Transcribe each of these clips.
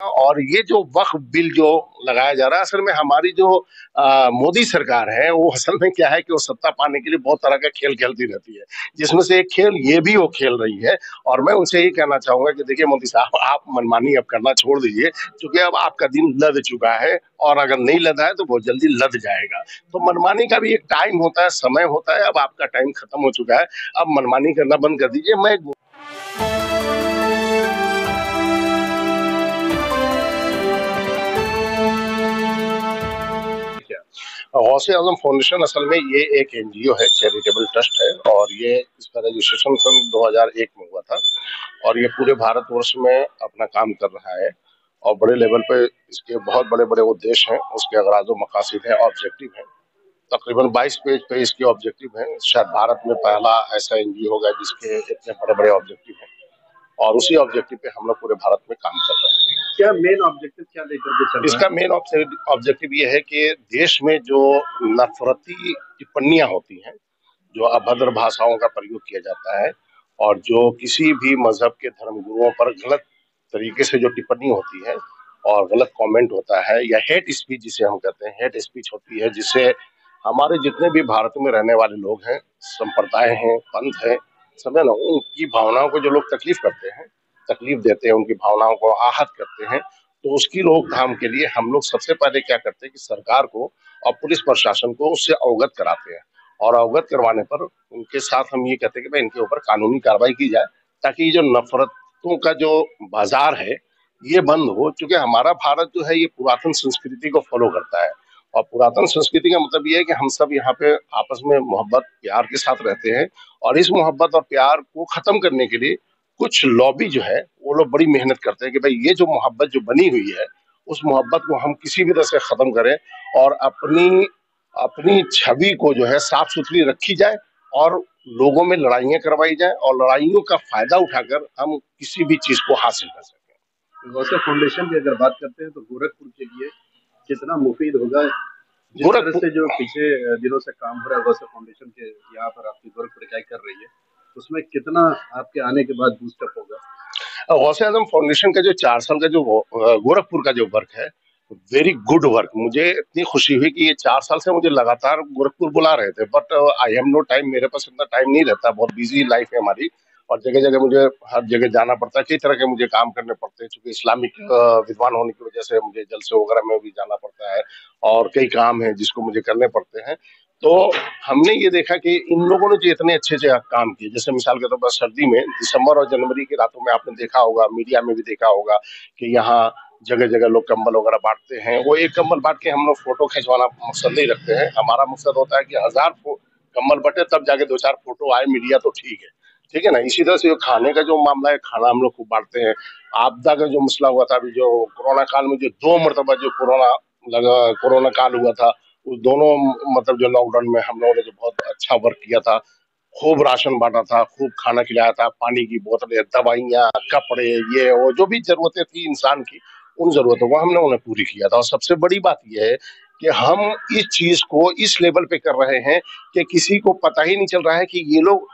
और ये जो वक्फ बिल जो लगाया जा रहा है, असल में हमारी जो मोदी सरकार है, वो असल में क्या है कि वो सत्ता पाने के लिए बहुत तरह का खेल खेलती रहती है, जिसमें से एक खेल ये भी वो खेल रही है। और मैं उनसे यही कहना चाहूंगा कि देखिए मोदी साहब, आप मनमानी अब करना छोड़ दीजिए, क्योंकि अब आपका दिन लद चुका है, और अगर नहीं लदा है तो बहुत जल्दी लद जाएगा। तो मनमानी का भी एक टाइम होता है, समय होता है। अब आपका टाइम खत्म हो चुका है, अब मनमानी करना बंद कर दीजिए। मैं गौसे आजम फाउंडेशन असल में ये एक एनजीओ है, चैरिटेबल ट्रस्ट है, और ये इसका रजिस्ट्रेशन सन 2001 में हुआ था, और ये पूरे भारतवर्ष में अपना काम कर रहा है, और बड़े लेवल पे इसके बहुत बड़े बड़े उद्देश्य हैं, उसके अगराज मकासद हैं, ऑब्जेक्टिव हैं। तकरीबन 22 पेज पे इसके ऑब्जेक्टिव हैं। शायद भारत में पहला ऐसा एनजीओ होगा जिसके इतने बड़े बड़े ऑब्जेक्टिव हैं, और उसी ऑब्जेक्टिव पे हम लोग पूरे भारत में काम कर रहे हैं। क्या मेन ऑब्जेक्टिव क्या लेकर के चल रहा है? इसका मेन ऑब्जेक्टिव ये है कि देश में जो नफरती टिप्पणियां होती हैं, जो अभद्र भाषाओं का प्रयोग किया जाता है, और जो किसी भी मजहब के धर्मगुरुओं पर गलत तरीके से जो टिप्पणी होती है और गलत कमेंट होता है, या हेट स्पीच जिसे हम कहते हैं, हेट स्पीच होती है, जिससे हमारे जितने भी भारत में रहने वाले लोग हैं, संप्रदाय हैं, पंथ हैं, समझे ना, उनकी भावनाओं को जो लोग तकलीफ करते हैं, तकलीफ देते हैं, उनकी भावनाओं को आहत करते हैं, तो उसकी रोकथाम के लिए हम लोग सबसे पहले क्या करते हैं कि सरकार को और पुलिस प्रशासन को उससे अवगत कराते हैं, और अवगत करवाने पर उनके साथ हम ये कहते हैं कि भाई इनके ऊपर कानूनी कार्रवाई की जाए, ताकि ये जो नफरतों का जो बाजार है ये बंद हो। चूंकि हमारा भारत जो है ये पुरातन संस्कृति को फॉलो करता है, और पुरातन संस्कृति का मतलब ये है कि हम सब यहाँ पे आपस में मोहब्बत प्यार के साथ रहते हैं, और इस मोहब्बत और प्यार को खत्म करने के लिए कुछ लॉबी जो है वो लोग बड़ी मेहनत करते हैं कि भाई ये जो मोहब्बत जो बनी हुई है, उस मोहब्बत को हम किसी भी तरह से खत्म करें, और अपनी अपनी छवि को जो है साफ सुथरी रखी जाए, और लोगों में लड़ाइयां करवाई जाए, और लड़ाइयों का फायदा उठाकर हम किसी भी चीज को हासिल कर सकें। गौसे फाउंडेशन की अगर बात करते हैं तो गोरखपुर के लिए कितना मुफीद होगा, जिस तरह से जो पिछले दिनों से काम हो रहा है गौसे फाउंडेशन के यहाँ पर आपकी गोरखपुर इकाई कर रही है, उसमें कितना आपके आने के बाद बूस्टअप होगा? गौसे आजम फाउंडेशन का जो 4 साल का जो गोरखपुर का जो वर्क है, वेरी गुड वर्क। मुझे इतनी खुशी हुई कि ये 4 साल से मुझे लगातार गोरखपुर बुला रहे थे, but I have no time, मेरे पास इतना टाइम नहीं रहता, बहुत बिजी लाइफ है हमारी, और जगह जगह मुझे हर जगह जाना पड़ता है, कई तरह के मुझे काम करने पड़ते हैं, क्योंकि इस्लामिक विद्वान होने की वजह से मुझे जलसे वगैरह में भी जाना पड़ता है, और कई काम है जिसको मुझे करने पड़ते हैं। तो हमने ये देखा कि इन लोगों ने जो इतने अच्छे से काम किए, जैसे मिसाल के तौर पर सर्दी में दिसंबर और जनवरी की रातों में आपने देखा होगा, मीडिया में भी देखा होगा कि यहाँ जगह जगह लोग कंबल वगैरह बांटते हैं। वो एक कंबल बांट के हम लोग फोटो खिंचवाना मकसद नहीं रखते हैं, हमारा मकसद होता है कि 1000 कंबल बटे तब जाके 2-4 फोटो आए मीडिया, तो ठीक है ना। इसी तरह से खाने का जो मामला है, खाना हम लोग खूब बांटते हैं। आपदा का जो मसला हुआ था, अभी जो कोरोना काल में जो 2 मरतबा जो कोरोना काल हुआ था, उस दोनों मतलब जो लॉकडाउन में हम लोगों ने जो बहुत अच्छा वर्क किया था, खूब राशन बांटा था, खूब खाना खिलाया था, पानी की बोतलें, दवाइयाँ, कपड़े, ये वो जो भी जरूरतें थी इंसान की, उन जरूरतों को हमने उन्हें पूरी किया था। और सबसे बड़ी बात यह है कि हम इस चीज को इस लेवल पे कर रहे हैं कि किसी को पता ही नहीं चल रहा है कि ये लोग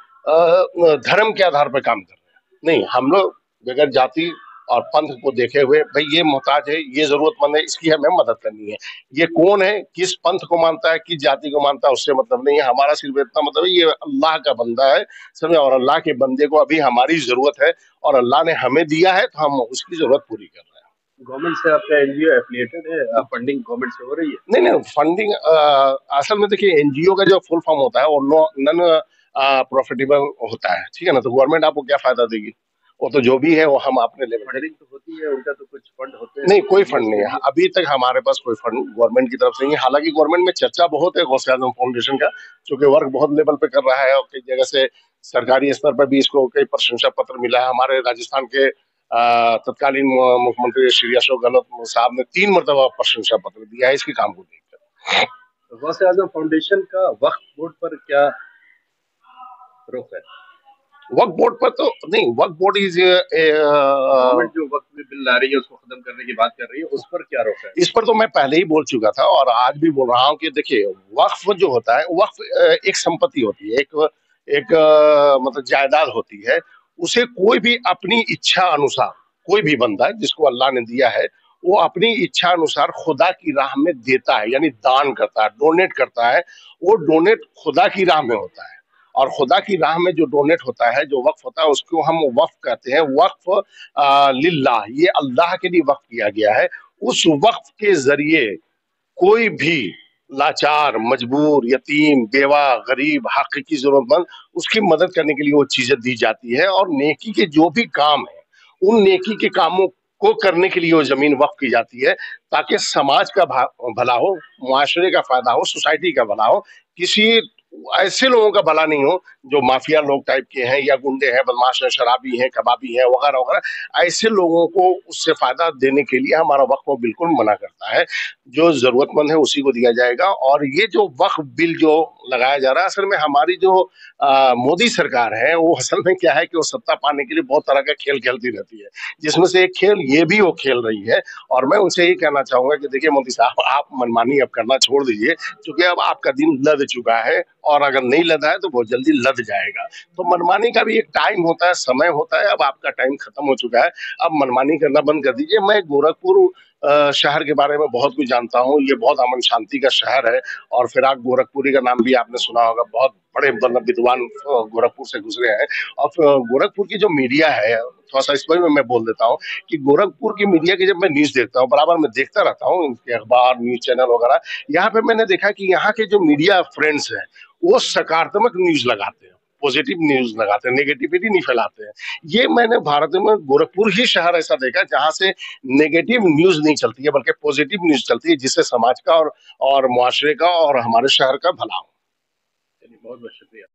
धर्म के आधार पर काम कर रहे हैं। नहीं, हम लोग बगैर जाति और पंथ को देखे हुए, भाई ये मोहताज है, ये जरूरतमंद है, इसकी हमें मदद करनी है। ये कौन है, किस पंथ को मानता है, किस जाति को मानता है, उससे मतलब नहीं है। हमारा सिर्फ इतना मतलब है, ये अल्लाह का बंदा है, समझे, और अल्लाह के बंदे को अभी हमारी जरूरत है, और अल्लाह ने हमें दिया है, तो हम उसकी जरूरत पूरी कर रहे हैं। गवर्नमेंट से आपका एनजीओ एफिलिएटेड है? फंडिंग गवर्नमेंट से हो रही है? नहीं, फंडिंग असल में देखिए, एनजीओ का जो फुल फॉर्म होता है वो नन प्रॉफिटेबल होता है, ठीक है ना। तो गवर्नमेंट आपको क्या फायदा देगी, वो तो जो भी है वो हम अपने लेवल। फंडिंग तो होती है, उनका तो कुछ फंड होते हैं? नहीं, कोई फंड नहीं है अभी तक हमारे पास, कोई फंड गवर्नमेंट की तरफ से नहीं है। हालांकि गवर्नमेंट में चर्चा बहुत है गौसे आजम फाउंडेशन का, क्योंकि वर्क बहुत लेवल पे कर रहा है, और कई जगह से सरकारी स्तर पर भी इसको कई प्रशंसा पत्र मिला है। हमारे राजस्थान के तत्कालीन मुख्यमंत्री श्री अशोक गहलोत साहब ने 3 मरतबा प्रशंसा पत्र दिया है इसके काम को देखकर। गौसे आजम फाउंडेशन का वक्फ बोर्ड पर क्या रुख है? वक्फ बोर्ड पर तो नहीं, वक्फ बोर्ड इज गवर्नमेंट जो वक्फ बिल ला रही है उसको खत्म करने की बात कर रही है, उस पर क्या रुख है? इस पर तो मैं पहले ही बोल चुका था, और आज भी बोल रहा हूँ कि देखिए, वक्फ जो होता है, वक्फ एक संपत्ति होती है, एक मतलब जायदाद होती है। उसे कोई भी अपनी इच्छा अनुसार कोई भी बंदा जिसको अल्लाह ने दिया है, वो अपनी इच्छा अनुसार खुदा की राह में देता है, यानी दान करता है, डोनेट करता है। वो डोनेट खुदा की राह में होता है, और खुदा की राह में जो डोनेट होता है, जो वक्फ होता है, उसको हम वक्फ कहते हैं। वक्फ लिल्लाह, ये अल्लाह के लिए वक्फ किया गया है। उस वक्फ के जरिए कोई भी लाचार, मजबूर, यतीम, बेवा, गरीब, हकीकी जरूरतमंद, उसकी मदद करने के लिए वो चीजें दी जाती है। और नेकी के जो भी काम है, उन नेकी के कामों को करने के लिए वो जमीन वक्फ की जाती है, ताकि समाज का भला हो, मुआशरे का फायदा हो, सोसाइटी का भला हो। किसी ऐसे लोगों का भला नहीं हो जो माफिया लोग टाइप के हैं, या गुंडे हैं, बदमाश हैं, शराबी हैं, कबाबी हैं, वगैरह वगैरह। ऐसे लोगों को उससे फायदा देने के लिए हमारा वक्फ बिल्कुल मना करता है। जो जरूरतमंद है उसी को दिया जाएगा। और ये जो वक्फ बिल जो लगाया जा रहा है, असल में हमारी जो मोदी सरकार है, वो असल में क्या है कि वो सत्ता पाने के लिए बहुत तरह का खेल खेलती रहती है, जिसमें से एक खेल ये भी वो खेल रही है। और मैं उनसे ये कहना चाहूंगा कि देखिए मोदी साहब, आप मनमानी अब करना छोड़ दीजिए, क्योंकि अब आपका दिन लद चुका है, और अगर नहीं लदा है तो बहुत जल्दी लद जाएगा। तो मनमानी का भी एक टाइम होता है, समय होता है। अब आपका टाइम खत्म हो चुका है, अब मनमानी करना बंद कर दीजिए। मैं गोरखपुर शहर के बारे में बहुत कुछ जानता हूँ। ये बहुत अमन शांति का शहर है। और फिराक गोरखपुरी का नाम भी आपने सुना होगा, बहुत बड़े मतलब विद्वान गोरखपुर से गुजरे हैं। और गोरखपुर की जो मीडिया है, थोड़ा सा इसमें मैं बोल देता हूँ कि गोरखपुर की मीडिया की जब मैं न्यूज देखता हूँ, बराबर मैं देखता रहता हूँ इनके अखबार, न्यूज चैनल वगैरह, यहाँ पे मैंने देखा कि यहाँ के जो मीडिया फ्रेंड्स हैं, वो सकारात्मक न्यूज लगाते हैं, पॉजिटिव न्यूज लगाते हैं, नेगेटिविटी नहीं फैलाते हैं। ये मैंने भारत में गोरखपुर ही शहर ऐसा देखा जहां से नेगेटिव न्यूज नहीं चलती है, बल्कि पॉजिटिव न्यूज चलती है, जिससे समाज का और मुआशरे का और हमारे शहर का भला हो। चलिए, बहुत बहुत शुक्रिया।